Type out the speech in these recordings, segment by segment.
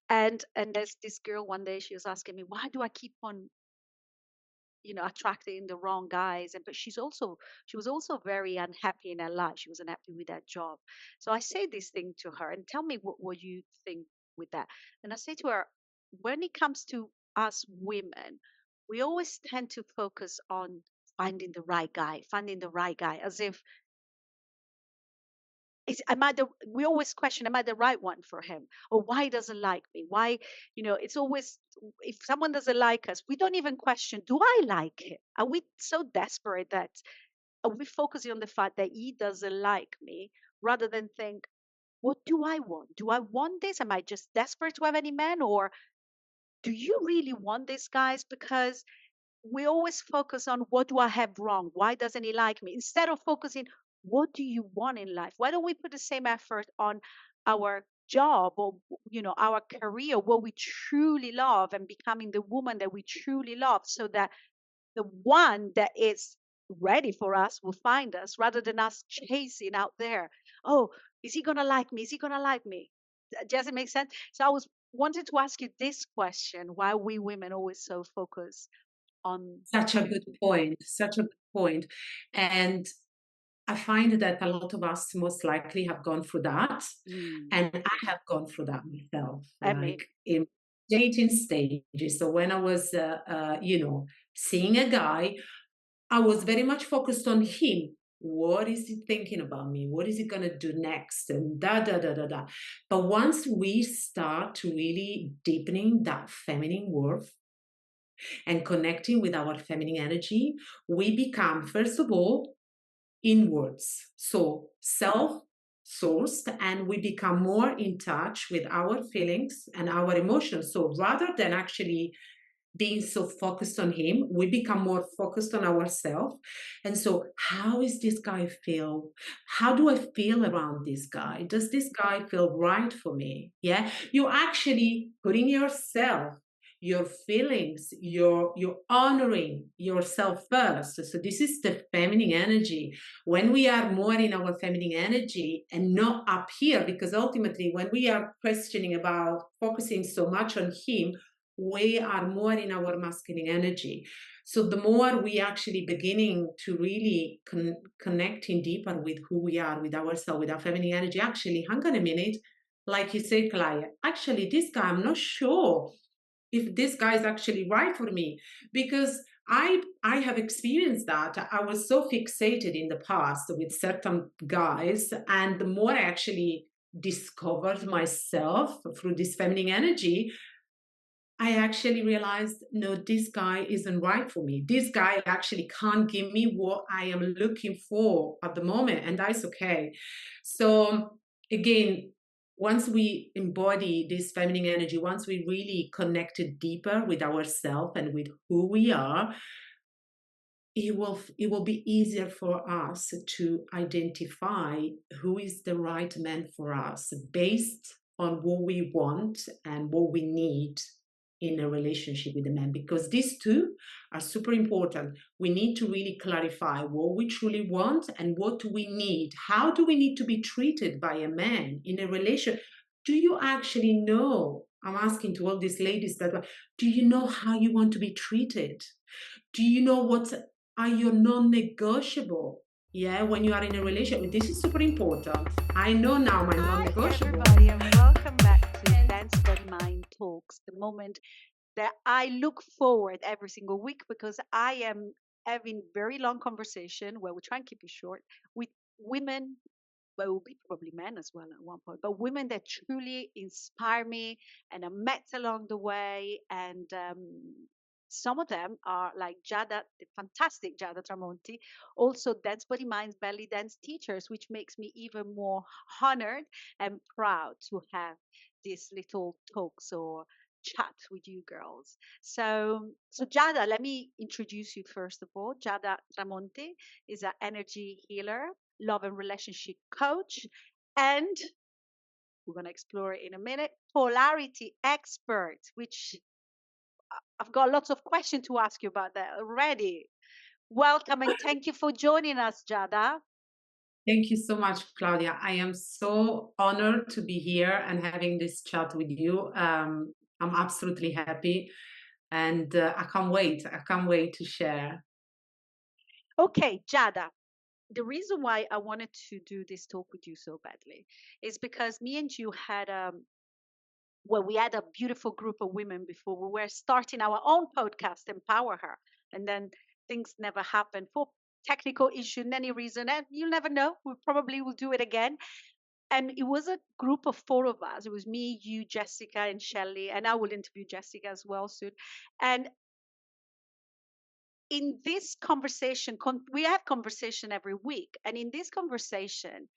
And there's this girl one day, she was asking me, why do I keep on, attracting the wrong guys? And but she was also very unhappy in her life. She was unhappy with that job. So I say this thing to her, and tell me what you think with that. And I say to her, when it comes to us women, we always tend to focus on finding the right guy, as if we always question, am I the right one for him? Or why he doesn't like me? Why, it's always, if someone doesn't like us, we don't even question, do I like him? Are we so desperate that are we focusing on the fact that he doesn't like me rather than think, what do I want? Do I want this? Am I just desperate to have any man? Or do you really want this, guys? Because we always focus on, what do I have wrong? Why doesn't he like me? Instead of focusing, what do you want in life? Why don't we put the same effort on our job, or our career, what we truly love, and becoming the woman that we truly love, so that the one that is ready for us will find us, rather than us chasing out there. Oh, is he gonna like me? Is he gonna like me? Does it make sense? So I was wanted to ask you this question: why we women always so focus on. Such a good point. Such a good point. And I find that a lot of us most likely have gone through that. Mm, And I have gone through that myself, I like mean, in dating stages. So when I was, seeing a guy, I was very much focused on him. What is he thinking about me? What is he going to do next? And da, da, da, da, da. But once we start to really deepening that feminine worth and connecting with our feminine energy, we become, first of all, inwards. So self sourced, and we become more in touch with our feelings and our emotions. So rather than actually being so focused on him, we become more focused on ourselves. And so, how is this guy feel? How do I feel around this guy? Does this guy feel right for me? Yeah, you're actually putting yourself, your feelings, you're honoring yourself first. So this is the feminine energy. When we are more in our feminine energy and not up here, because ultimately when we are questioning about focusing so much on him, we are more in our masculine energy. So the more we actually beginning to really connecting deeper with who we are, with ourselves, with our feminine energy, actually, hang on a minute, like you said, Claudia, actually, this guy, I'm not sure if this guy is actually right for me, because I have experienced that. I was so fixated in the past with certain guys, and the more I actually discovered myself through this feminine energy, I actually realized, no, this guy isn't right for me. This guy actually can't give me what I am looking for at the moment, and that's okay. So, again, once we embody this feminine energy, once we really connected deeper with ourselves and with who we are, it will be easier for us to identify who is the right man for us based on what we want and what we need in a relationship with a man, because these two are super important. We need to really clarify what we truly want and what we need. How do we need to be treated by a man in a relationship? Do you actually know? I'm asking to all these ladies that, do you know how you want to be treated? Do you know what are your non-negotiable? Yeah, when you are in a relationship, this is super important. I know now my hi non-negotiable. everybody, and welcome back to Dance Body Mind Talks, the moment that I look forward every single week, because I am having very long conversation where we try and keep it short with women, but it will be probably men as well at one point, but women that truly inspire me and I met along the way. And some of them are like Giada, the fantastic Giada Tramonti, also Dance Body Minds belly dance teachers, which makes me even more honored and proud to have these little talks or chat with you girls. So Giada, let me introduce you first of all. Giada Tramonti is an energy healer, love and relationship coach, and we're going to explore it in a minute, polarity expert, which I've got lots of questions to ask you about that already. Welcome and thank you for joining us, Jada. Thank you so much, Claudia. I am so honored to be here and having this chat with you. I'm absolutely happy, and I can't wait. I can't wait to share. Okay, Jada, the reason why I wanted to do this talk with you so badly is because me and you had well, we had a beautiful group of women before we were starting our own podcast, Empower Her, and then things never happened for technical issue, any reason, and you'll never know. We probably will do it again. And it was a group of four of us. It was me, you, Jessica, and Shelley, and I will interview Jessica as well soon. And in this conversation, we have conversation every week, and in this conversation,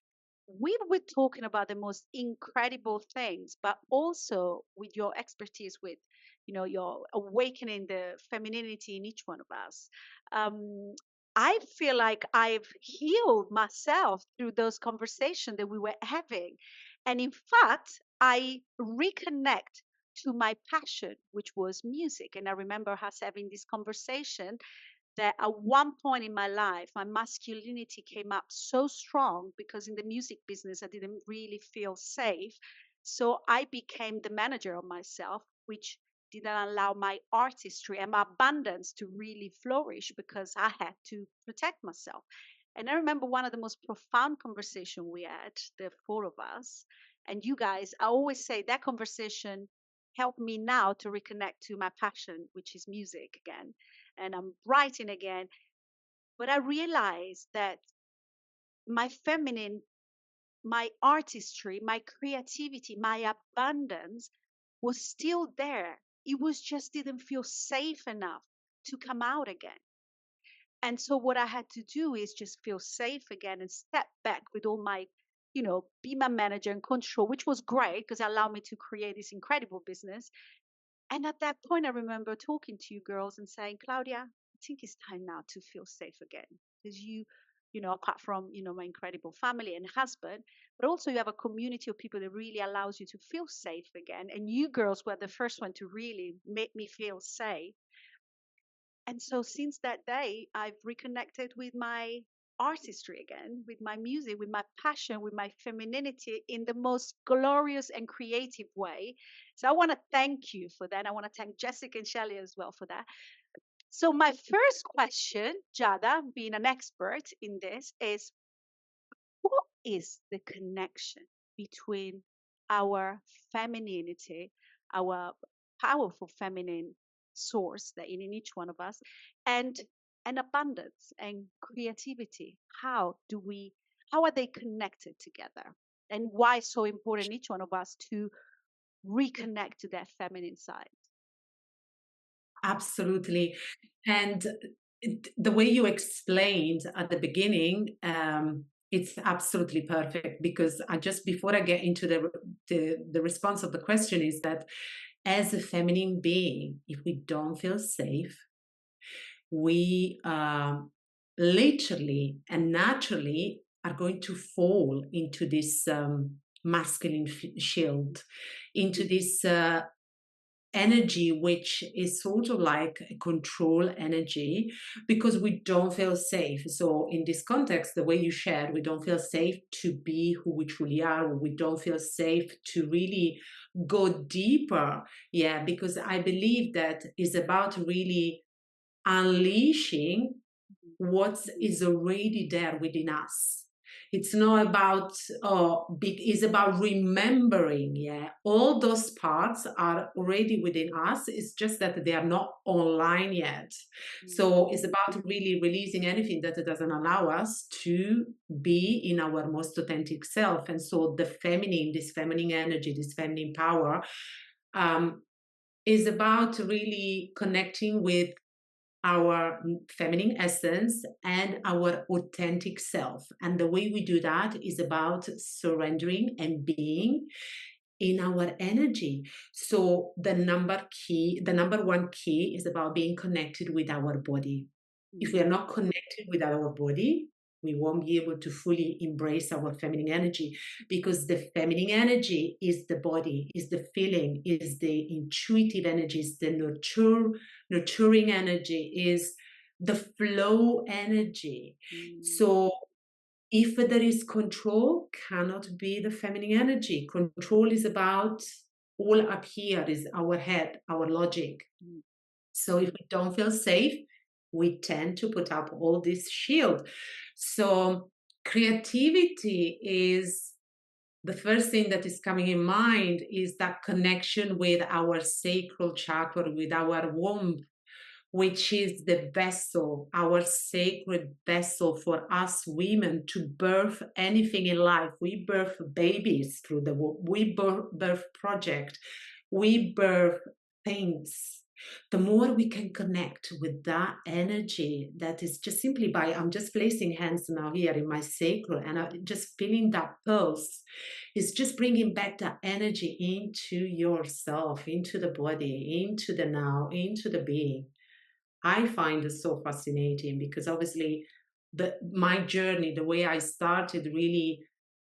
we were talking about the most incredible things, but also with your expertise, with your awakening the femininity in each one of us. Um, I feel like I've healed myself through those conversations that we were having, and in fact, I reconnect to my passion, which was music. And I remember us having this conversation that at one point in my life, my masculinity came up so strong because in the music business, I didn't really feel safe. So I became the manager of myself, which didn't allow my artistry and my abundance to really flourish because I had to protect myself. And I remember one of the most profound conversation we had, the four of us, and you guys, I always say that conversation helped me now to reconnect to my passion, which is music again, and I'm writing again. But I realized that my feminine, my artistry, my creativity, my abundance was still there. It was just didn't feel safe enough to come out again. And so what I had to do is just feel safe again and step back with all my, be my manager and control, which was great because it allowed me to create this incredible business. And at that point, I remember talking to you girls and saying, Claudia, I think it's time now to feel safe again. Because apart from, my incredible family and husband, but also you have a community of people that really allows you to feel safe again. And you girls were the first one to really make me feel safe. And so since that day, I've reconnected with my artistry again, with my music, with my passion, with my femininity in the most glorious and creative way. So I want to thank you for that. I want to thank Jessica and Shelley as well for that. So my first question, Jada, being an expert in this, is what is the connection between our femininity, our powerful feminine source that in each one of us, and abundance and creativity? How are they connected together? And why so important each one of us to reconnect to that feminine side? Absolutely. And the way you explained at the beginning, it's absolutely perfect because I just before I get into the response of the question is that as a feminine being, if we don't feel safe, we literally and naturally are going to fall into this masculine shield, into this energy which is sort of like a control energy because we don't feel safe. So in this context, the way you shared, we don't feel safe to be who we truly are. We don't feel safe to really go deeper. Yeah, because I believe that is about really unleashing what is already there within us. It's not about big, it's about remembering. Yeah, all those parts are already within us. It's just that they are not online yet. So it's about really releasing anything that doesn't allow us to be in our most authentic self. And so the feminine, this feminine energy, this feminine power, um, is about really connecting with our feminine essence and our authentic self. And the way we do that is about surrendering and being in our energy. So the number one key is about being connected with our body. If we are not connected with our body, we won't be able to fully embrace our feminine energy because the feminine energy is the body, is the feeling, is the intuitive energy, is the nurturing energy, is the flow energy. So If there is control, cannot be the feminine energy. Control is about all up here, is our head, our logic. Mm. So if we don't feel safe, we tend to put up all this shield. So creativity is the first thing that is coming in mind, is that connection with our sacral chakra, with our womb, which is the vessel, our sacred vessel for us women to birth anything in life. We birth babies through the womb, we birth project, we birth things. The more we can connect with that energy, that is just simply by, I'm just placing hands now here in my sacral and I'm just feeling that pulse, is just bringing back that energy into yourself, into the body, into the now, into the being. I find it so fascinating because obviously my journey, the way I started really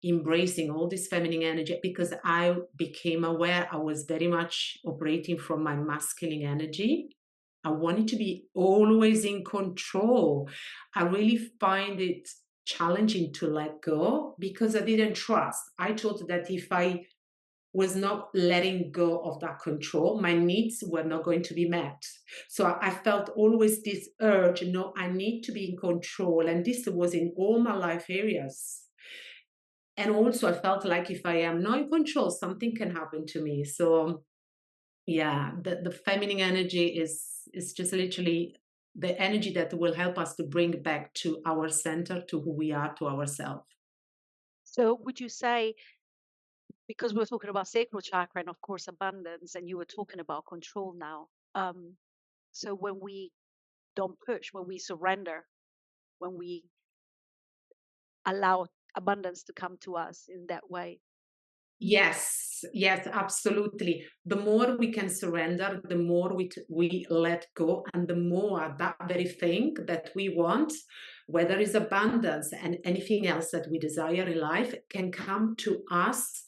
embracing all this feminine energy, because I became aware I was very much operating from my masculine energy. I wanted to be always in control. I really find it challenging to let go because I didn't trust. I thought that if I was not letting go of that control, my needs were not going to be met. So I felt always this urge, no, I need to be in control. And this was in all my life areas. And also, I felt like if I am not in control, something can happen to me. So, yeah, the feminine energy is just literally the energy that will help us to bring back to our center, to who we are, to ourselves. So would you say, because we're talking about sacral chakra and of course abundance, and you were talking about control now, so when we don't push, when we surrender, when we allow abundance to come to us in that way. Yes, yes, absolutely. The more we can surrender, the more we let go, and the more that very thing that we want, whether it's abundance and anything else that we desire in life, can come to us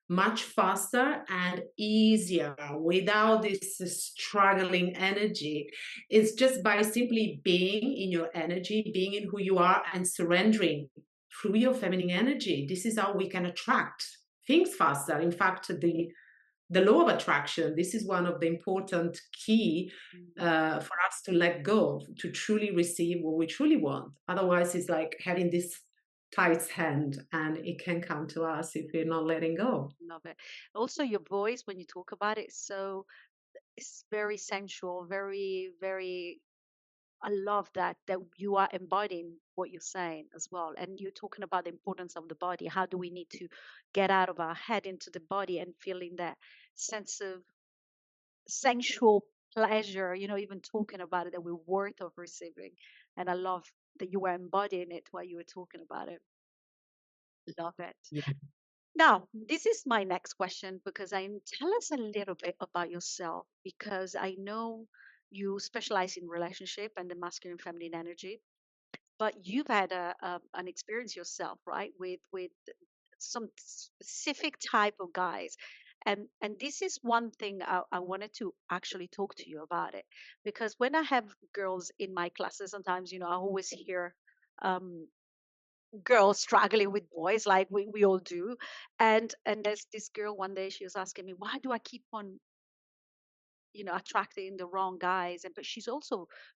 much faster and easier without this struggling energy. It's just by simply being in your energy, being in who you are, and surrendering through your feminine energy. This is how we can attract things faster. In fact, the law of attraction, this is one of the important key Mm. for us to let go, to truly receive what we truly want. Otherwise, it's like having this tight hand, and it can come to us if we're not letting go. Love it. Also, your voice when you talk about it, so it's very sensual, very, very. I love that you are embodying what you're saying as well. And you're talking about the importance of the body. How do we need to get out of our head into the body and feeling that sense of sensual pleasure, even talking about it, that we're worth of receiving. And I love that you were embodying it while you were talking about it. Love it. Yeah. Now, this is my next question because tell us a little bit about yourself because I know you specialize in relationship and the masculine feminine energy, but you've had an experience yourself, right, with some specific type of guys. And this is one thing I wanted to actually talk to you about it because when I have girls in my classes, sometimes I always hear um, girls struggling with boys like we all do. And there's this girl one day, she was asking me, why do I keep on attracting the wrong guys? And but she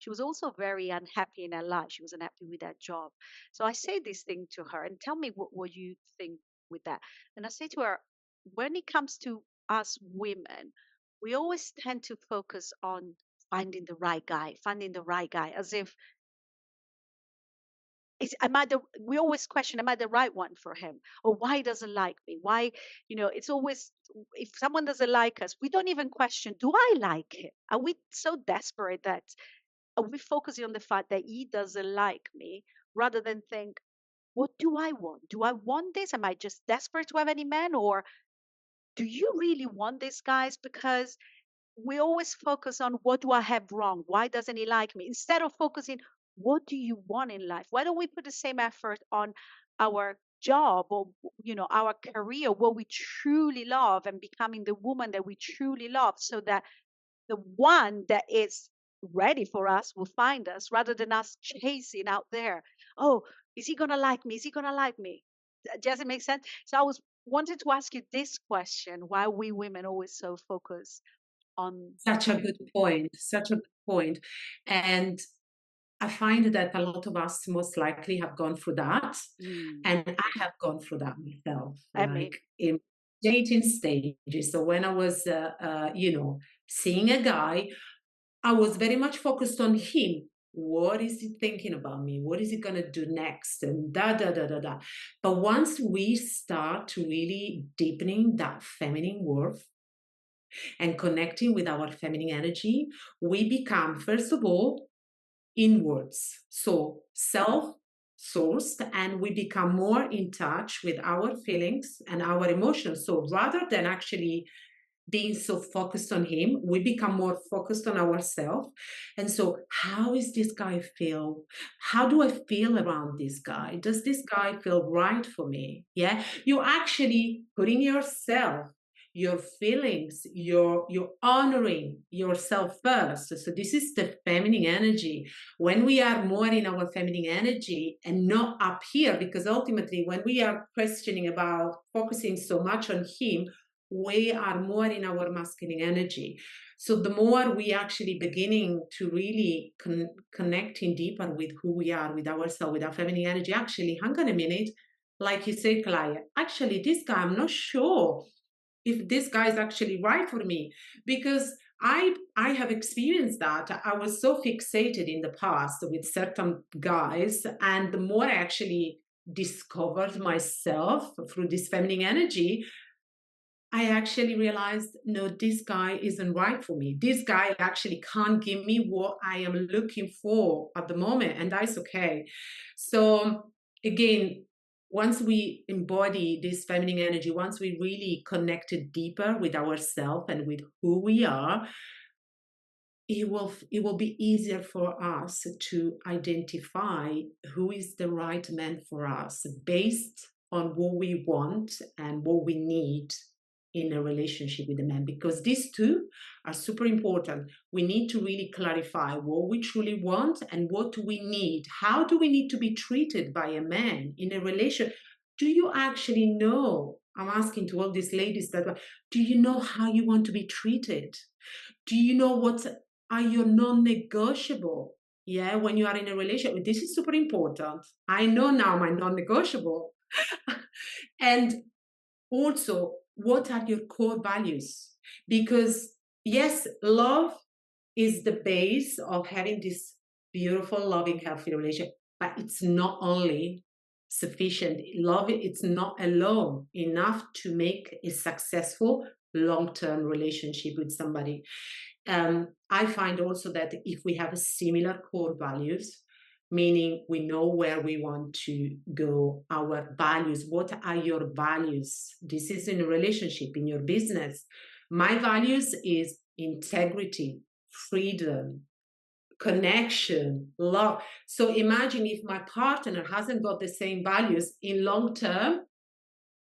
was also very unhappy in her life. She wasn't happy with that job. So I say this thing to her, and tell me what you think with that. And I say to her, when it comes to us women, we always tend to focus on finding the right guy, as if we always question, am I the right one for him? Or why he doesn't like me? Why, it's always, if someone doesn't like us, we don't even question, do I like him? Are we so desperate that are we focusing on the fact that he doesn't like me rather than think, what do I want? Do I want this? Am I just desperate to have any man? Or do you really want this, guys? Because we always focus on what do I have wrong? Why doesn't he like me? Instead of focusing, what do you want in life? Why don't we put the same effort on our job or our career, what we truly love, and becoming the woman that we truly love, so that the one that is ready for us will find us rather than us chasing out there. Oh, Is he going to like me? Is he going to like me? Does it make sense? So I was wanted to ask you this question: why are we women always so focused on? Such a good point. Such a good point. And I find that a lot of us most likely have gone through that. Mm, And I have gone through that myself, I mean, like in dating stages. So when I was, seeing a guy, I was very much focused on him. What is he thinking about me? What is he going to do next? And da, da, da, da, da. But once we start to really deepening that feminine worth and connecting with our feminine energy, we become, first of all, inwards. So self sourced, and we become more in touch with our feelings and our emotions. So rather than actually being so focused on him, we become more focused on ourselves. And so, how is this guy feel? How do I feel around this guy? Does this guy feel right for me? Yeah, you're actually putting yourself, your feelings, you're honoring yourself first. So this is the feminine energy. When we are more in our feminine energy and not up here, because ultimately when we are questioning about focusing so much on him, we are more in our masculine energy. So the more we actually beginning to really connecting deeper with who we are, with ourselves, with our feminine energy, actually, hang on a minute, like you said, Claudia, actually, this guy, I'm not sure if this guy is actually right for me, because I have experienced that. I was so fixated in the past with certain guys, and the more I actually discovered myself through this feminine energy, I actually realized, no, this guy isn't right for me. This guy actually can't give me what I am looking for at the moment, and that's okay. So, again, once we embody this feminine energy, once we really connected deeper with ourselves and with who we are, it will be easier for us to identify who is the right man for us based on what we want and what we need in a relationship with a man, because these two are super important. We need to really clarify what we truly want and what we need. How do we need to be treated by a man in a relation? Do you actually know? I'm asking to all these ladies that, do you know how you want to be treated? Do you know what are your non-negotiable? Yeah, when you are in a relationship, this is super important. I know now my non-negotiable. And also, what are your core values? Because yes, love is the base of having this beautiful, loving, healthy relationship, but it's not only sufficient. Love, it's not alone enough to make a successful long-term relationship with somebody. I find also that if we have a similar core values, meaning we know where we want to go, our values, what are your values? This is in a relationship, in your business. My values is integrity, freedom, connection, love. So imagine if my partner hasn't got the same values in long term,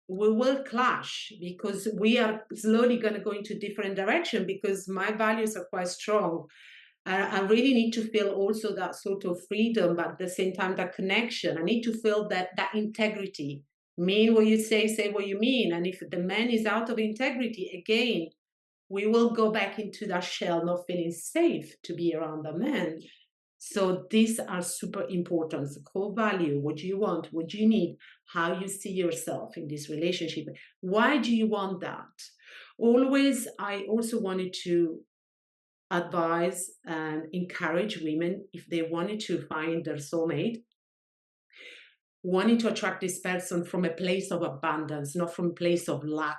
we will clash because we are slowly going to go into different direction, because my values are quite strong. I really need to feel also that sort of freedom, but at the same time that connection. I need to feel that integrity. Mean what you say what you mean. And if the man is out of integrity, again, we will go back into that shell, not feeling safe to be around the man. So these are super important. The core value, what do you want, what do you need, how you see yourself in this relationship. Why do you want that? Always, I also wanted to advise and encourage women, if they wanted to find their soulmate, wanting to attract this person from a place of abundance, not from a place of lack,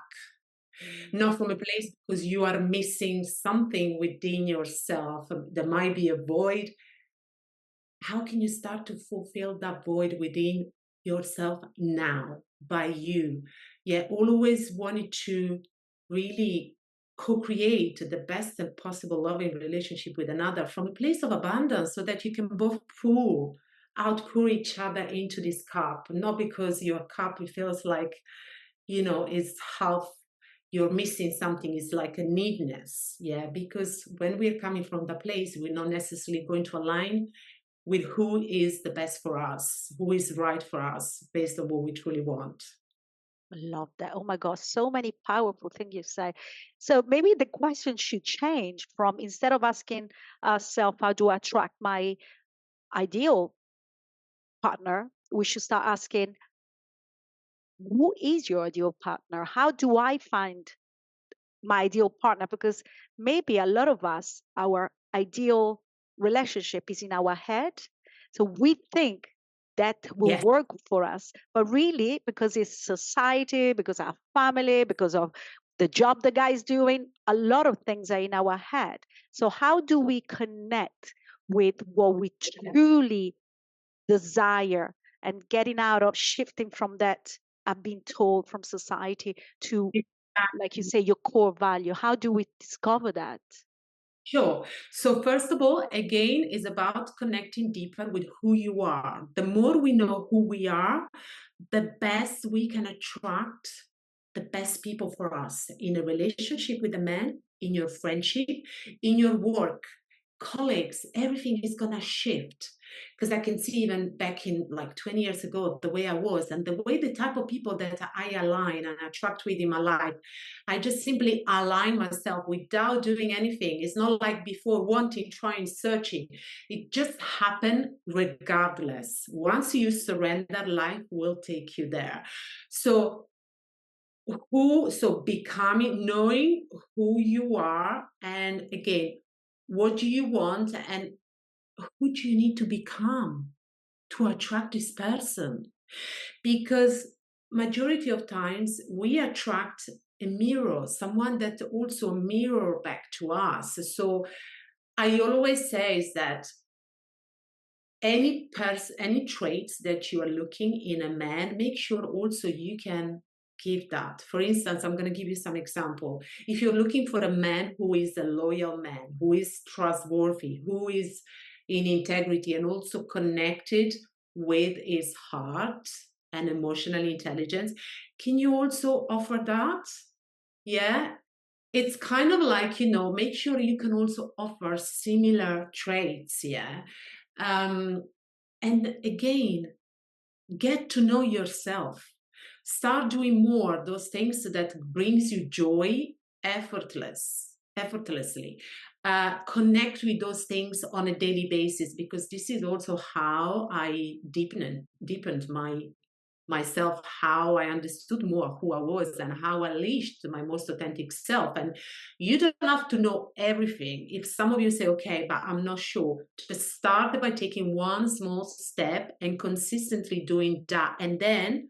Mm, not from a place because you are missing something within yourself. There might be a void. How can you start to fulfill that void within yourself now by you? Yeah, always wanted to really co-create the best and possible loving relationship with another from a place of abundance, so that you can both outpour each other into this cup, not because your cup, it feels like, is half, you're missing something, is like a needness. Yeah, because when we're coming from the place, we're not necessarily going to align with who is the best for us, who is right for us based on what we truly want. I love that. Oh my God, so many powerful things you say. So maybe the question should change from, instead of asking ourselves, how do I attract my ideal partner, we should start asking, who is your ideal partner? How do I find my ideal partner? Because maybe a lot of us, our ideal relationship is in our head. So we think that will Yes. work for us, but really, because it's society, because our family, because of the job the guy's doing, a lot of things are in our head. So how do we connect with what we truly desire, and getting out of shifting from that I've been told from society to, like you say, your core value? How do we discover that? Sure. So first of all, again, is about connecting deeper with who you are. The more we know who we are, the best we can attract the best people for us in a relationship with a man, in your friendship, in your work, colleagues, everything is going to shift. Because I can see even back in like 20 years ago, the way I was and the way the type of people that I align and attract with in my life, I just simply align myself without doing anything. It's not like before wanting, trying, searching. It just happened regardless. Once you surrender, life will take you there. So becoming, knowing who you are, and again, what do you want, and who do you need to become to attract this person? Because majority of times we attract a mirror, someone that also mirror back to us. So I always say is that any person, any traits that you are looking in a man, make sure also you can give that. For instance, I'm going to give you some example. If you're looking for a man who is a loyal man, who is trustworthy, who is in integrity and also connected with his heart and emotional intelligence, can you also offer that? Yeah, it's kind of like, make sure you can also offer similar traits. Yeah. um, and again, get to know yourself. Start doing more those things that brings you joy effortlessly. Connect with those things on a daily basis, because this is also how I deepened myself, how I understood more who I was and how I unleashed my most authentic self. And you don't have to know everything. If some of you say, okay, but I'm not sure, just start by taking one small step and consistently doing that. And then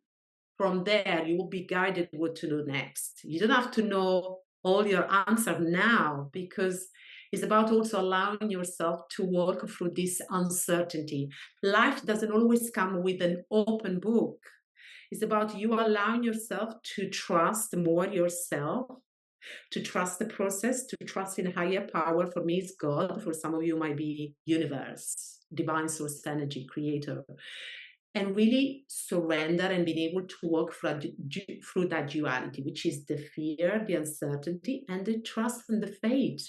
from there, you will be guided what to do next. You don't have to know all your answer now, because it's about also allowing yourself to walk through this uncertainty. Life doesn't always come with an open book. It's about you allowing yourself to trust more yourself, to trust the process, to trust in higher power. For me, it's God. For some of you, might be universe, divine source energy, creator. And really surrender and being able to walk through that duality, which is the fear, the uncertainty, and the trust and the faith.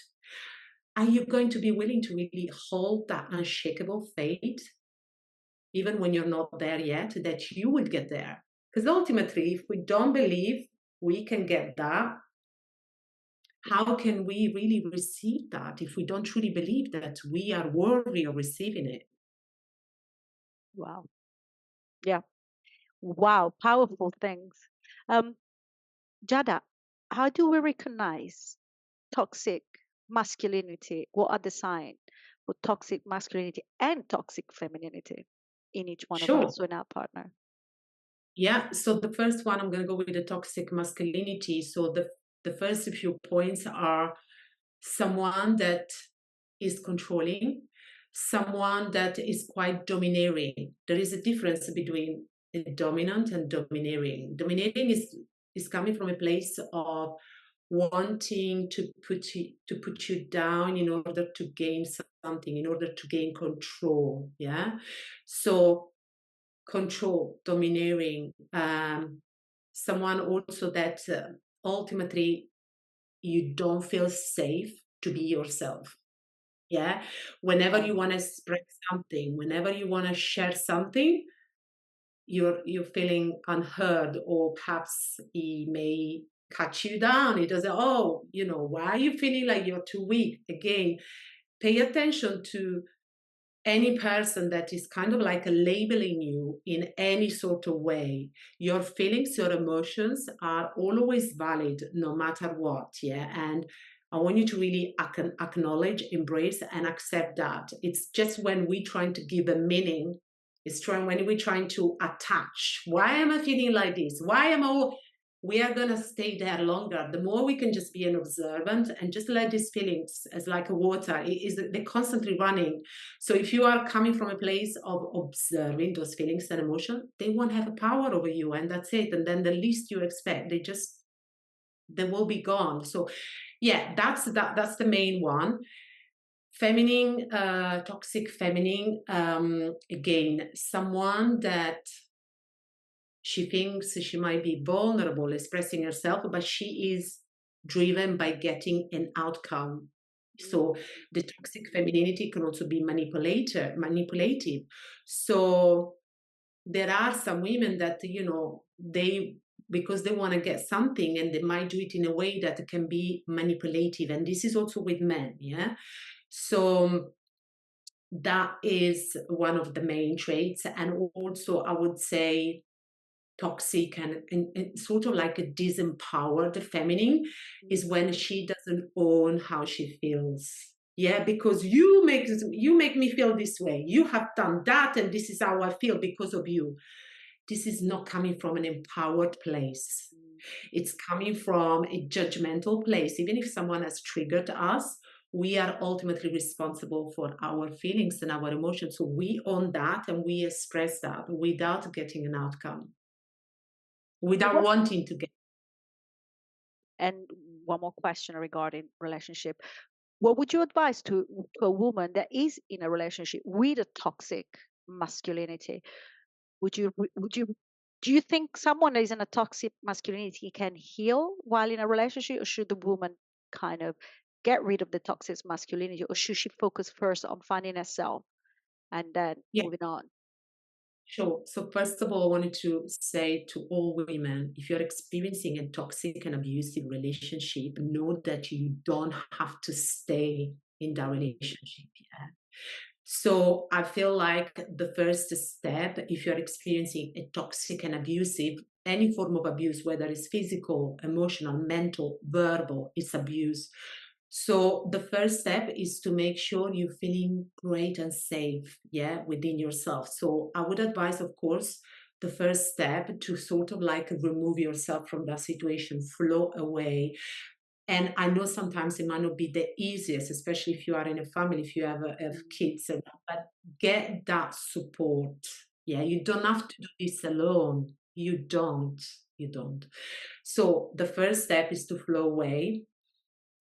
Are you going to be willing to really hold that unshakable faith, even when you're not there yet, that you will get there? Because ultimately, if we don't believe we can get that, how can we really receive that if we don't truly believe that we are worthy of receiving it? Wow. Yeah. Wow. Powerful things. Um, Jada, how do we recognize toxic masculinity? What are the signs for toxic masculinity and toxic femininity in each one of Sure. us, or in our partner? Yeah. So the first one, I'm going to go with the toxic masculinity. So the first few points are someone that is controlling, someone that is quite domineering. There is a difference between dominant and domineering. Domineering is coming from a place of wanting to put you down in order to gain something, in order to gain control. Yeah. So control, domineering, someone also that ultimately you don't feel safe to be yourself. Yeah. Whenever Okay. you want to express something, whenever you want to share something, you're feeling unheard, or perhaps he may cut you down. He doesn't, oh, why are you feeling like you're too weak? Again, pay attention to any person that is kind of like labeling you in any sort of way. Your feelings, your emotions are always valid no matter what. Yeah. And I want you to really acknowledge, embrace, and accept that. It's just when we're trying to give a meaning, when we're trying to attach. Why am I feeling like this? Why am I? We are going to stay there longer. The more we can just be an observant and just let these feelings as like a water, they're constantly running. So if you are coming from a place of observing those feelings and emotions, they won't have a power over you, and that's it. And then the least you expect, they will be gone. So yeah, that's the main one. Feminine, toxic feminine, again, someone that she thinks she might be vulnerable expressing herself, but she is driven by getting an outcome. So Mm. the toxic femininity can also be manipulative. So there are some women that, they, because they want to get something, and they might do it in a way that can be manipulative. And this is also with men. Yeah. So that is one of the main traits. And also, I would say, toxic and sort of like a disempowered feminine is Mm. when she doesn't own how she feels. Yeah, because you make me feel this way. You have done that, and this is how I feel because of you. This is not coming from an empowered place. Mm. It's coming from a judgmental place. Even if someone has triggered us, we are ultimately responsible for our feelings and our emotions. So we own that and we express that without getting an outcome, And without what? wanting to get. And one more question regarding relationship. What would you advise to a woman that is in a relationship with a toxic masculinity? Would you do you think someone that is in a toxic masculinity can heal while in a relationship, or should the woman kind of get rid of the toxic masculinity, or should she focus first on finding herself and then Yeah, moving on? sure. So first of all, I wanted to say to all women, if you're experiencing a toxic and abusive relationship, know that you don't have to stay in that Mm. relationship. Yeah. So I feel like the first step, if you're experiencing a toxic and abusive, any form of abuse, whether it's physical, emotional, mental, verbal, it's abuse. So the first step is to make sure you're feeling great and safe, yeah, within yourself. So I would advise, of course, the first step to sort of like remove yourself from that situation, flow away. And I know sometimes it might not be the easiest, especially if you are in a family, if you have Mm. kids, but get that support. Yeah, you don't have to do this alone. You don't. You don't. So the first step is to flow away.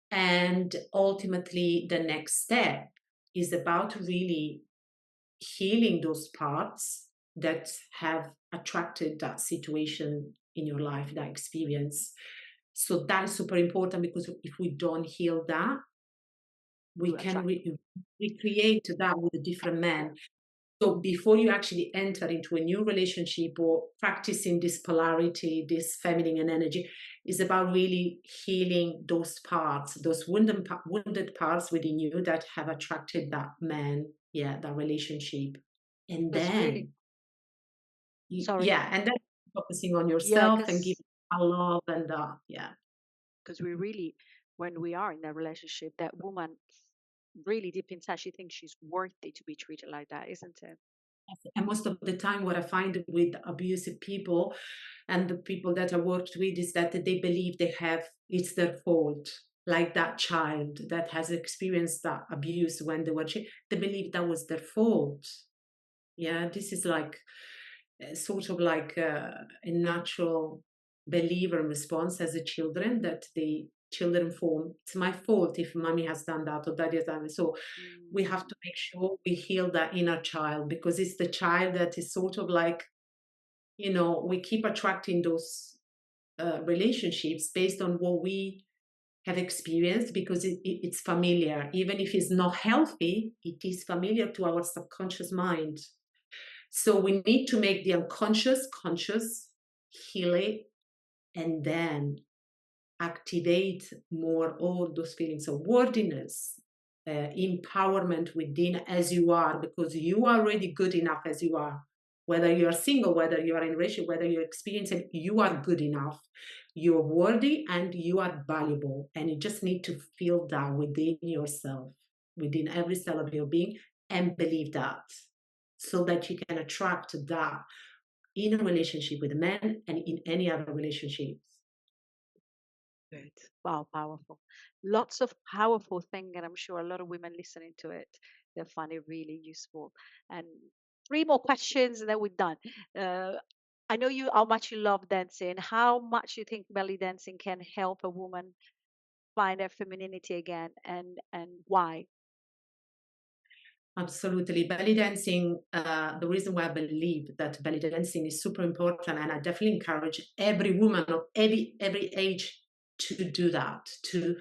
And ultimately, the next step is about really healing those parts that have attracted that situation in your life, that experience. So that is super important, because if we don't heal that, We we will can attract. recreate that with a different man. So before you actually enter into a new relationship or practicing this polarity, this feminine energy, is about really healing those parts, those wounded parts within you that have attracted that man, yeah, that relationship. And Because really, then, sorry, yeah, and then focusing on yeah, yourself and giving a love and yeah. because we really, when we are in a relationship, that woman really deep inside, she thinks she's worthy to be treated like that, isn't it? And most of the time, what I find with abusive people and the people that I worked with is that they believe it's their fault. Like that child that has experienced that abuse when they were, they believe that was their fault. Yeah, this is like sort of like a natural belief and response as a children, that the children form. It's my fault if mommy has done that or daddy has done it. So we Mm. have to make sure we heal that inner child, because it's the child that is sort of like, we keep attracting those relationships based on what we have experienced because it's familiar. Even if it's not healthy, it is familiar to our subconscious mind. So we need to make the unconscious conscious, heal it, and then activate more all those feelings of worthiness, empowerment within as you are, because you are already good enough as you are. Whether you are single, whether you are in a relationship, whether you're experiencing, you are good enough. You're worthy and you are valuable. And you just need to feel that within yourself, within every cell of your being, and believe that so that you can attract that in a relationship with men and in any other relationships. Good. Wow, powerful. Lots of powerful thing, and I'm sure a lot of women listening to it, they'll find it really useful. And three more questions, and then we're done. Uh, I know you how much you love dancing. How much you think belly dancing can help a woman find their femininity again, and why? Absolutely. Belly dancing, the reason why I believe that belly dancing is super important, and I definitely encourage every woman of every age to do that, to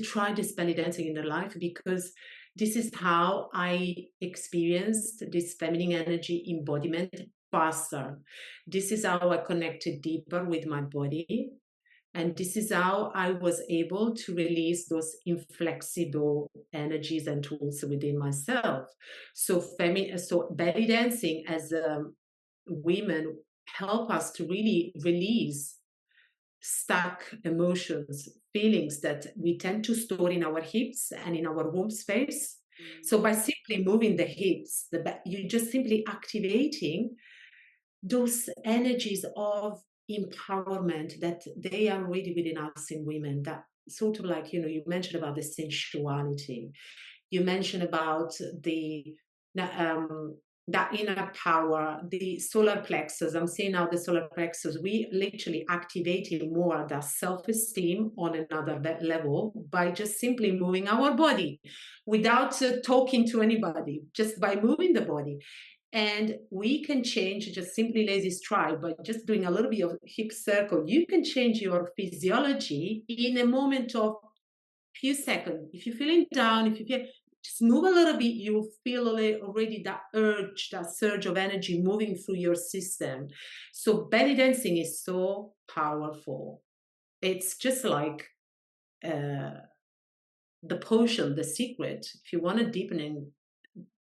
try this belly dancing in their life, because this is how I experienced this feminine energy embodiment faster. This is how I connected deeper with my body. And this is how I was able to release those inflexible energies and tools within myself. So belly dancing as women help us to really release stuck emotions, feelings that we tend to store in our hips and in our womb space. Mm, So by simply moving the hips, you just simply activating those energies of empowerment that they are already within us in women. That sort of like, you mentioned about the sensuality, you mentioned about the um, that inner power, the solar plexus. I'm saying now the solar plexus. We literally activating more that self-esteem on another level by just simply moving our body, without talking to anybody, just by moving the body. And we can change just simply lazy stride by just doing a little bit of hip circle. You can change your physiology in a moment of few seconds. If you're feeling down, if you feel, just move a little bit, you'll feel already that urge, that surge of energy moving through your system. So belly dancing is so powerful. It's just like the potion, the secret. If you want to deepen in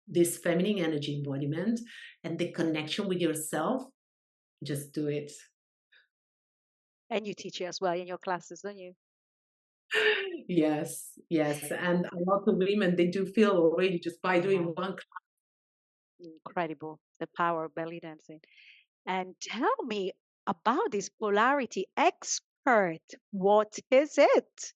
this feminine energy embodiment and the connection with yourself, just do it. and you teach it as well in your classes, don't you? Yes, yes. And a lot of women, they do feel already just by doing Wow, one. incredible. The power of belly dancing. And tell me about this polarity expert. What is it?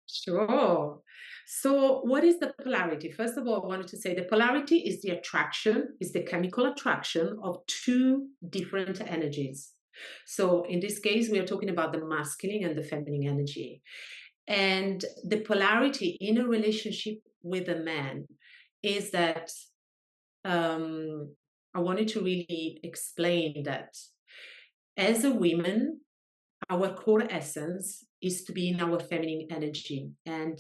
Sure. So, what is the polarity? First of all, I wanted to say the polarity is the attraction, is the chemical attraction of two different energies. So, in this case, we are talking about the masculine and the feminine energy. And the polarity in a relationship with a man is that I wanted to really explain that as a woman, our core essence is to be in our feminine energy, and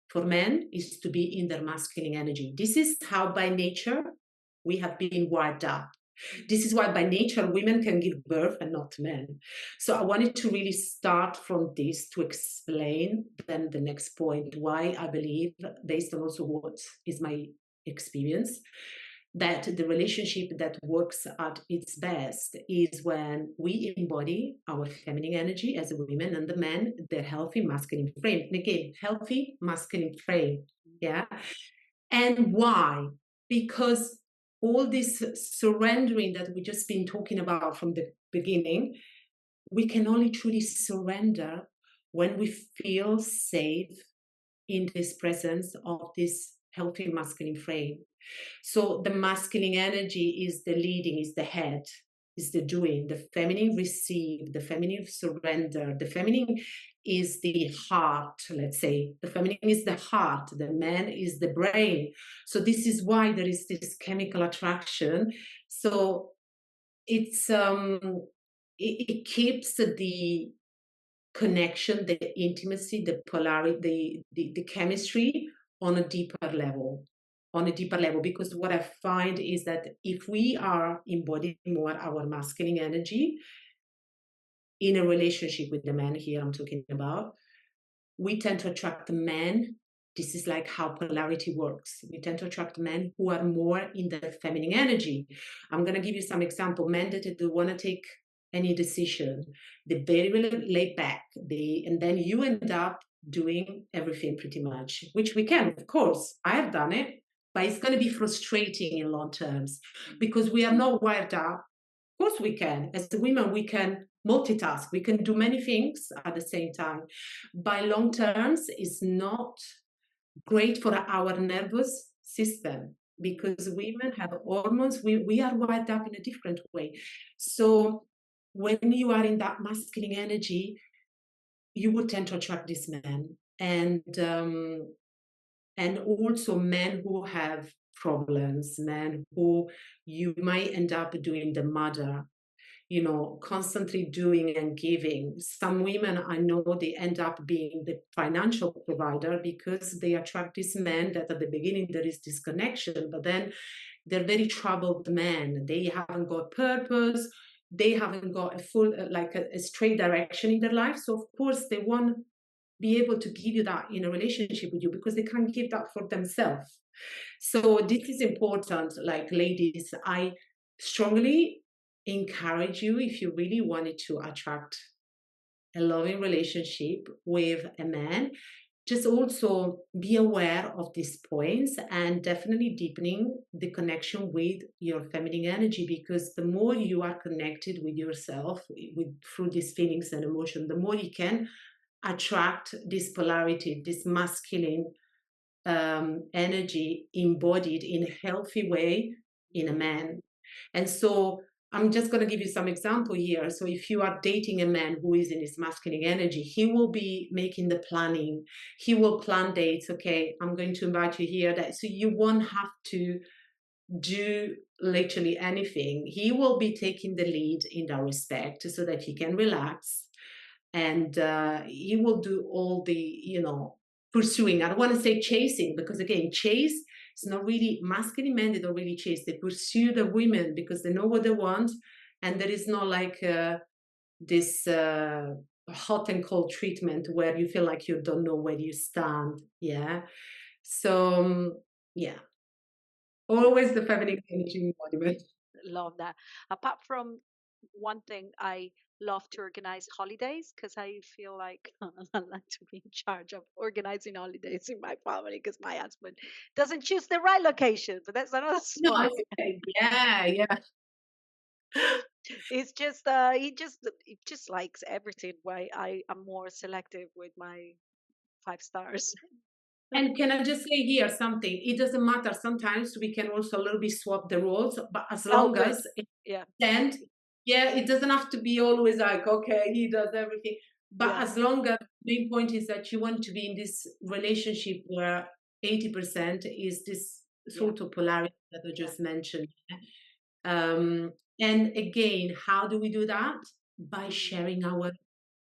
for men is to be in their masculine energy. This is how by nature we have been wired up. This is why by nature women can give birth and not men. So I wanted to really start from this to explain then the next point why I believe, based on also what is my experience, that the relationship that works at its best is when we embody our feminine energy as women, and the men the healthy masculine frame. And again, healthy masculine frame. Yeah. And why? Because all this surrendering that we just been talking about from the beginning, we can only truly surrender when we feel safe in this presence of this healthy masculine frame. So the masculine energy is the leading, is the head, is the doing. The feminine receive, the feminine surrender. The feminine is the heart, let's say. The feminine is the heart, the man is the brain. So this is why there is this chemical attraction. So it's it keeps the connection, the intimacy, the polarity, the chemistry on a deeper level. On a deeper level, because what I find is that if we are embodying more our masculine energy in a relationship with the man, here I'm talking about, we tend to attract men. This is like how polarity works. We tend to attract men who are more in their feminine energy. I'm going to give you some example. Men that don't want to take any decision, they're very, very laid back. And then you end up doing everything pretty much, which we can, of course. I have done it, but it's going to be frustrating in long terms because we are not wired up. Of course, we can. As women, we can multitask. We can do many things at the same time. By long terms, it's not great for our nervous system because women have hormones. We are wired up in a different way. So when you are in that masculine energy, you will tend to attract this man. And also men who have problems, men who you might end up doing the mother, constantly doing and giving. Some women I know they end up being the financial provider because they attract these men that at the beginning there is this connection, but then they're very troubled men. They haven't got purpose. They haven't got a full, like a straight direction in their life. So of course they won't be able to give you that in a relationship with you because they can't give that for themselves. So this is important. Like ladies, I strongly encourage you, if you really wanted to attract a loving relationship with a man, just also be aware of these points and definitely deepening the connection with your feminine energy, because the more you are connected with yourself through these feelings and emotion, the more you can attract this polarity, this masculine energy embodied in a healthy way in a man. And so I'm just going to give you some example here. So if you are dating a man who is in his masculine energy, he will be making the planning. He will plan dates. Okay, I'm going to invite you here. So you won't have to do literally anything. He will be taking the lead in that respect so that he can relax. And he will do all the, pursuing. I don't want to say chasing, because again, chase is not really masculine. Men, they don't really chase. They pursue the women because they know what they want. And there is not like this hot and cold treatment where you feel like you don't know where you stand. Yeah. So, yeah, always the feminine energy embodiment. Love that. Apart from one thing, I love to organize holidays because I feel like I like to be in charge of organizing holidays in my family because my husband doesn't choose the right location. But that's another No, story. it's okay. Yeah, yeah. It's just he just likes everything. Why I am more selective with my 5 stars. And can I just say here something? It doesn't matter. Sometimes we can also a little bit swap the roles, but as Oh, long good. as it Yeah, stand, yeah, it doesn't have to be always like, okay, he does everything. But yeah, as long as the main point is that you want to be in this relationship where 80% is this yeah, sort of polarity that I yeah. just mentioned. Um, and again, how do we do that? By Mm, sharing our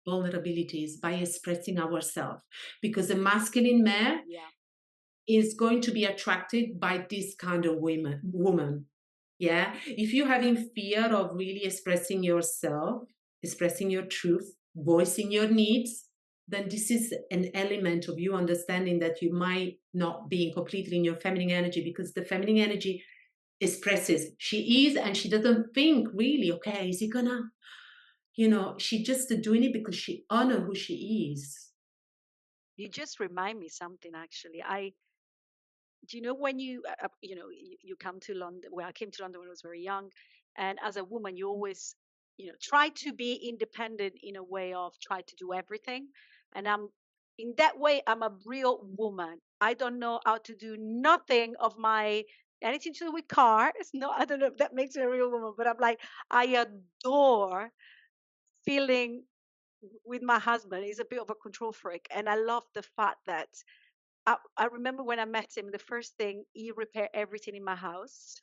vulnerabilities, by expressing ourselves. Because a masculine man yeah. is going to be attracted by this kind of woman. Yeah. If you're having fear of really expressing yourself, expressing your truth, voicing your needs, then this is an element of you understanding that you might not be completely in your feminine energy, because the feminine energy expresses she is, and she doesn't think really, okay, is he gonna, she just doing it because she honor who she is. You just remind me something actually. I do you know when you come to London? Well, I came to London when I was very young, and as a woman, you always try to be independent in a way of try to do everything, and I'm in that way I'm a real woman. I don't know how to do nothing of my anything to do with cars. No, I don't know if that makes me a real woman, but I'm like I adore feeling with my husband. He's a bit of a control freak, and I love the fact that I remember when I met him, the first thing he repaired everything in my house,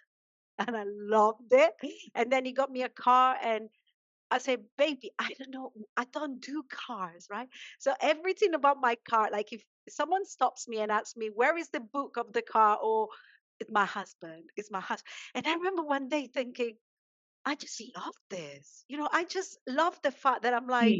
and I loved it. And then he got me a car, and I say, baby, I don't know. I don't do cars, right? So everything about my car, like if someone stops me and asks me, where is the book of the car? Or it's my husband, it's my husband. And I remember one day thinking, I just love this. I just love the fact that I'm like,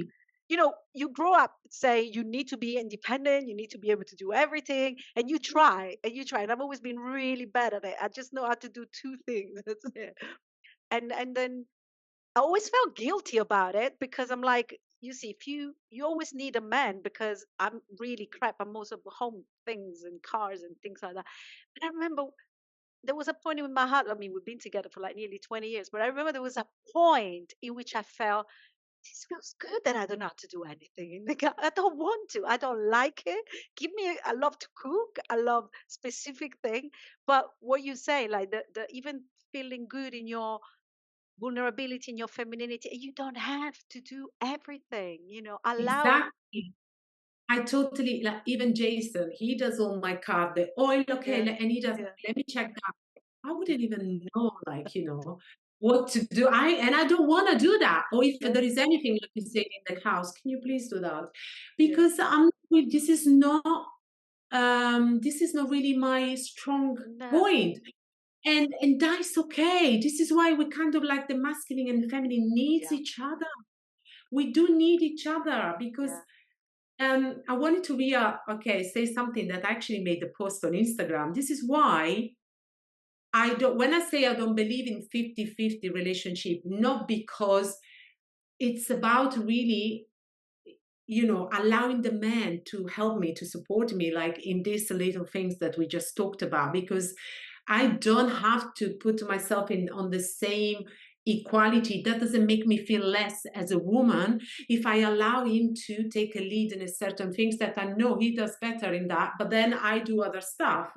Mm. you grow up saying you need to be independent, you need to be able to do everything, and you try and you try. And I've always been really bad at it. I just know how to do two things. That's it. And then I always felt guilty about it because I'm like, you see, if you always need a man because I'm really crap. I'm most of home things and cars and things like that. But I remember there was a point in my heart. I mean, we've been together for like nearly 20 years, but I remember there was a point in which I felt this feels good that I don't have to do anything in the car. I don't want to. I don't like it. Give me. I love to cook. I love specific thing. But what you say, like the even feeling good in your vulnerability, in your femininity, you don't have to do everything. Allow. Exactly. I totally like even Jason, he does all my car, the oil, okay, Yeah, and he does, yeah, let me check that. I yeah, wouldn't even know, like, what to do. I don't want to do that. Or if yeah, there is anything, like you say in the house, can you please do that? yeah. Because this is not really my strong No. point. And that's okay. This is why we kind of like the masculine and the feminine needs Yeah, each other. We do need each other because yeah, I wanted to say something that I actually made a post on Instagram. This is why when I say I don't believe in 50-50 relationship, not because it's about really, allowing the man to help me, to support me, like in these little things that we just talked about, because I don't have to put myself in on the same equality. That doesn't make me feel less as a woman if I allow him to take a lead in a certain things that I know he does better in that, but then I do other stuff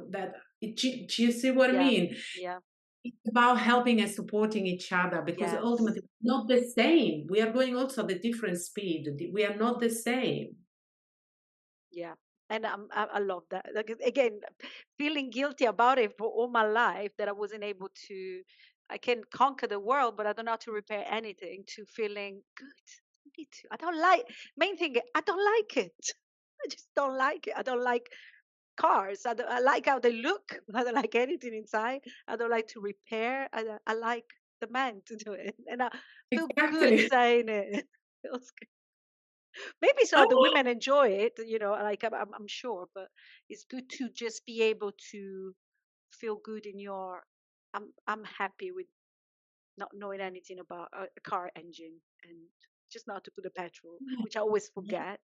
do you see what I yeah, mean? yeah. It's about helping and supporting each other because Yes. ultimately it's not the same. We are going also at a different speed. We are not the same. Yeah. And I love that. Like, again, feeling guilty about it for all my life that I wasn't able to, I can conquer the world, but I don't know how to repair anything, to feeling good. I need to. I don't like, main thing, I don't like it. I just don't like it. I don't like cars. I like how they look. I don't like anything inside. I don't like to repair. I like the man to do it. And I feel good Exactly. saying it. Feels maybe so the women enjoy it, like I'm sure, but it's good to just be able to feel good in your. I'm happy with not knowing anything about a car engine and just not to put a petrol, which I always forget.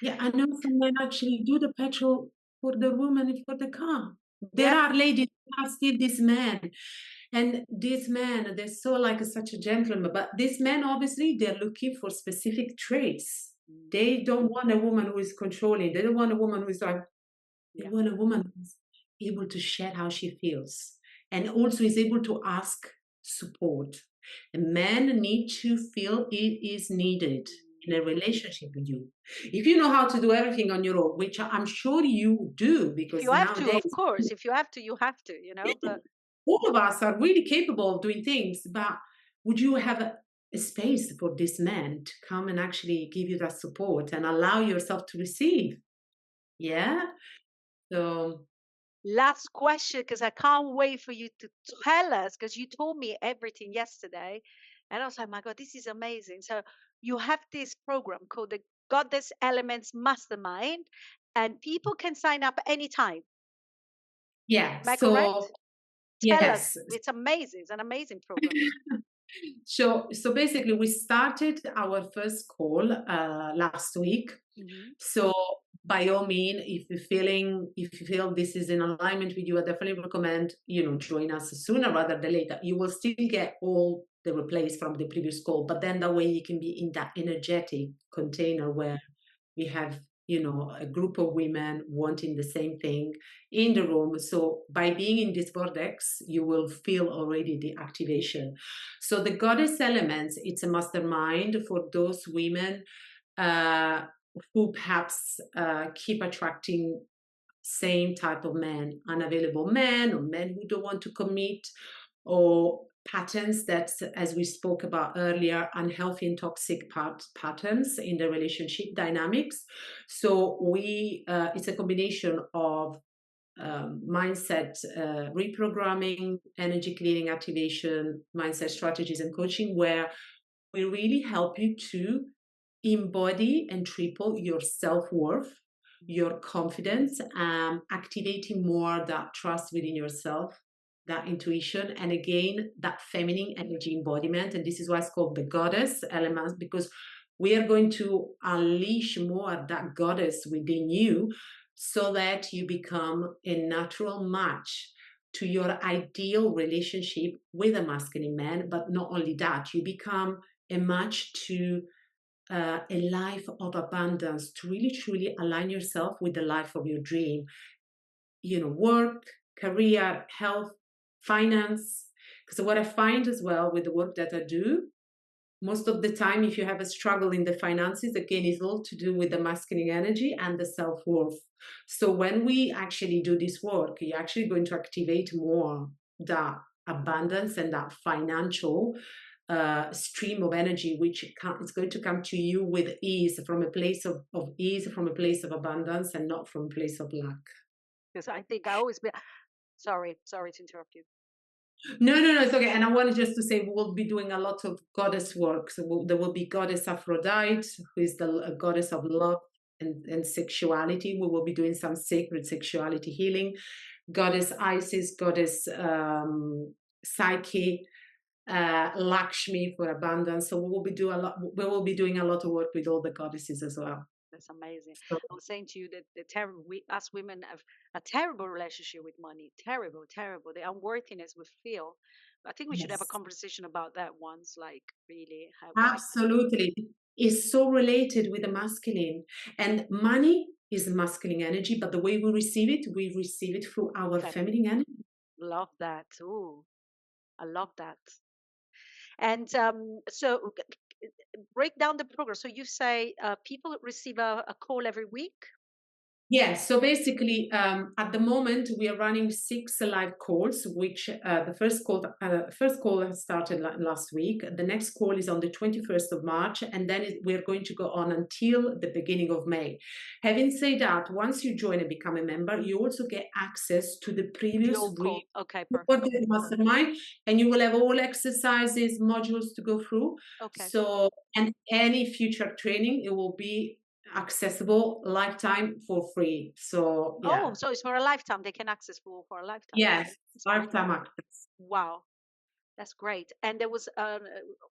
Yeah, I know some men actually do the petrol for the woman and for the car. There Yeah. are ladies who are still this man. And this man, they're so like such a gentleman. But this man, obviously, they're looking for specific traits. Mm. They don't want a woman who is controlling. They don't want a woman who is like, they Yeah. want a woman who's able to share how she feels and also is able to ask support. A man needs to feel it is needed in Mm. a relationship with you. If you know how to do everything on your own, which I'm sure you do, If you because have to, nowadays of course. If you have to, you have to. But all of us are really capable of doing things, but would you have a space for this man to come and actually give you that support and allow yourself to receive? Yeah. So last question, because I can't wait for you to tell us, because you told me everything yesterday. And I was like, my God, this is amazing. So you have this program called the Goddess Elements Mastermind, and people can sign up anytime. yeah, Am I correct? so Tell us. yes. It's amazing. It's an amazing program. So basically, we started our first call last week. Hmm. So by all means, if you feel this is in alignment with you, I definitely recommend join us sooner rather than later. You will still get all the replays from the previous call, but then that way you can be in that energetic container where we have a group of women wanting the same thing in the room. So by being in this vortex you will feel already the activation. So the goddess elements, it's a mastermind for those women uh, who perhaps keep attracting same type of men, unavailable men or men who don't want to commit, or patterns that, as we spoke about earlier, unhealthy and toxic patterns in the relationship dynamics. So it's a combination of mindset reprogramming, energy clearing activation, mindset strategies and coaching, where we really help you to embody and triple your self-worth, your confidence, activating more that trust within yourself, that intuition, and again that feminine energy embodiment. And this is why it's called the goddess element, because we are going to unleash more that goddess within you so that you become a natural match to your ideal relationship with a masculine man. But not only that, you become a match to a life of abundance, to really truly align yourself with the life of your dream. Work, career, health, finance. Because what I find as well with the work that I do, most of the time, if you have a struggle in the finances, again, it's all to do with the masculine energy and the self-worth. So when we actually do this work, you're actually going to activate more that abundance and that financial stream of energy, which is going to come to you with ease, from a place of ease, from a place of abundance, and not from a place of lack. Because I think I always be sorry to interrupt you. No, no, no, it's okay. And I wanted just to say we will be doing a lot of goddess work. So there will be goddess Aphrodite, who is the goddess of love and sexuality. We will be doing some sacred sexuality healing. Goddess Isis, goddess Psyche, Lakshmi for abundance. So we will be doing a lot. We will be doing a lot of work with all the goddesses as well. That's amazing. So, I was saying to you that us women have a terrible relationship with money. Terrible, terrible. The unworthiness we feel. I think we should have a yes. conversation about that once, like really how why. Absolutely. Is so related with the masculine. And money is masculine energy, but the way we receive it through our Feminine. feminine energy. Love that. Ooh, I love that. And so break down the program. So you say people receive a call every week. Yes, so basically, at the moment we are running 6 live calls, which the first call has started last week. The next call is on the 21st of March, and then we're going to go on until the beginning of May. Having said that, once you join and become a member, you also get access to the The previous old call. Okay, perfect. recorded mastermind, and you will have all exercises, modules to go through. Okay. So, and any future training, it will be accessible lifetime for free. So Oh, yeah, so it's for a lifetime. They can access for a lifetime. yes, Okay, that's great. lifetime access. Wow, that's great. And there was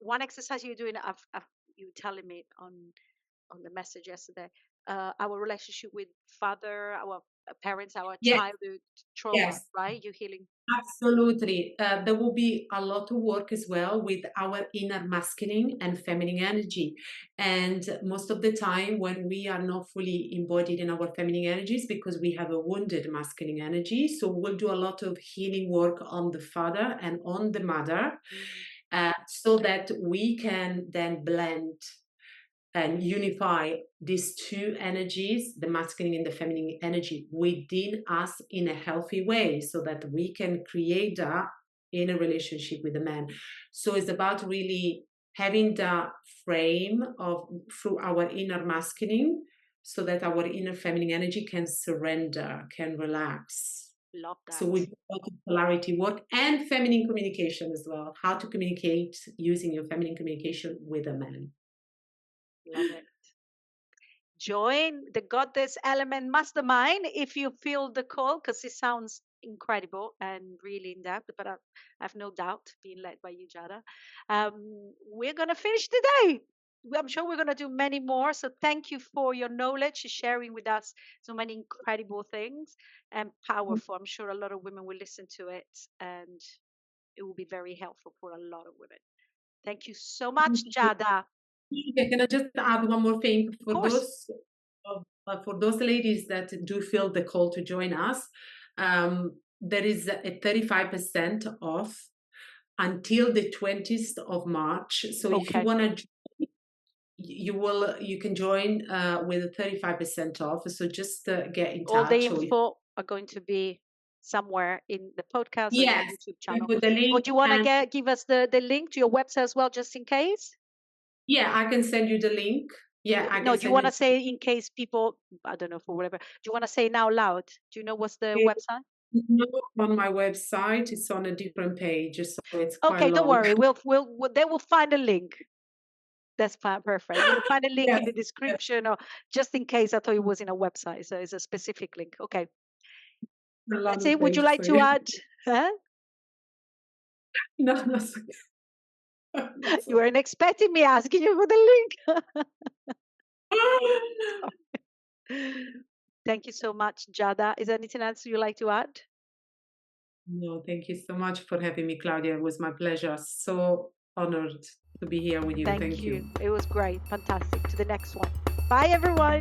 one exercise you're doing. You telling me on the message yesterday. Our relationship with father, our parents, our Yes, childhood trauma. yes. Right? You healing. Absolutely. There will be a lot of work as well with our inner masculine and feminine energy. And most of the time, when we are not fully embodied in our feminine energies, because we have a wounded masculine energy, so we'll do a lot of healing work on the father and on the mother, Mm, so that we can then blend and unify these two energies, the masculine and the feminine energy, within us in a healthy way so that we can create that in a relationship with a man. So it's about really having that frame of through our inner masculine so that our inner feminine energy can surrender, can relax. love So that. we do a lot of polarity work and feminine communication as well. How to communicate using your feminine communication with a man. Love it. Join the Goddess Element Mastermind if you feel the call, because it sounds incredible and really in depth. But I have no doubt, being led by you, Jada. We're going to finish today. I'm sure we're going to do many more. So thank you for your knowledge, sharing with us so many incredible things and powerful. I'm sure a lot of women will listen to it and it will be very helpful for a lot of women. Thank you so much, Jada. Yeah, can I just add one more thing Of course. for those ladies that do feel the call to join us? There is a 35% off until the 20th of March. So if you Okay. want to, you can join with a 35% off. So just get in All the touch, or info are going to be. somewhere in the podcast or in our Yes, YouTube we channel. put the Or link do you want to and give us the link to your website as well, just in case? yeah, I can send you the link. Yeah, I No, can do you send want you to say in case people, I don't know, for whatever, do you want to say now loud? Do you know what's the the website? link on my website. It's on a different page, so it's quite Okay, don't long. worry. They will find a link. That's fine, perfect. We'll find a link in Yes, the yes, description, or just in case I thought it was in a website. So it's a specific link. Okay. a lot That's of it. Would you pages, like so to yeah. add? Huh? No, no, it's okay. It's You weren't okay. expecting me asking you for the link. Thank you so much, Giada. Is there anything else you'd like to add? No, thank you so much for having me, Claudia. It was my pleasure. So honored to be here with you. Thank Thank you. you. It was great. Fantastic. To the next one. Bye, everyone.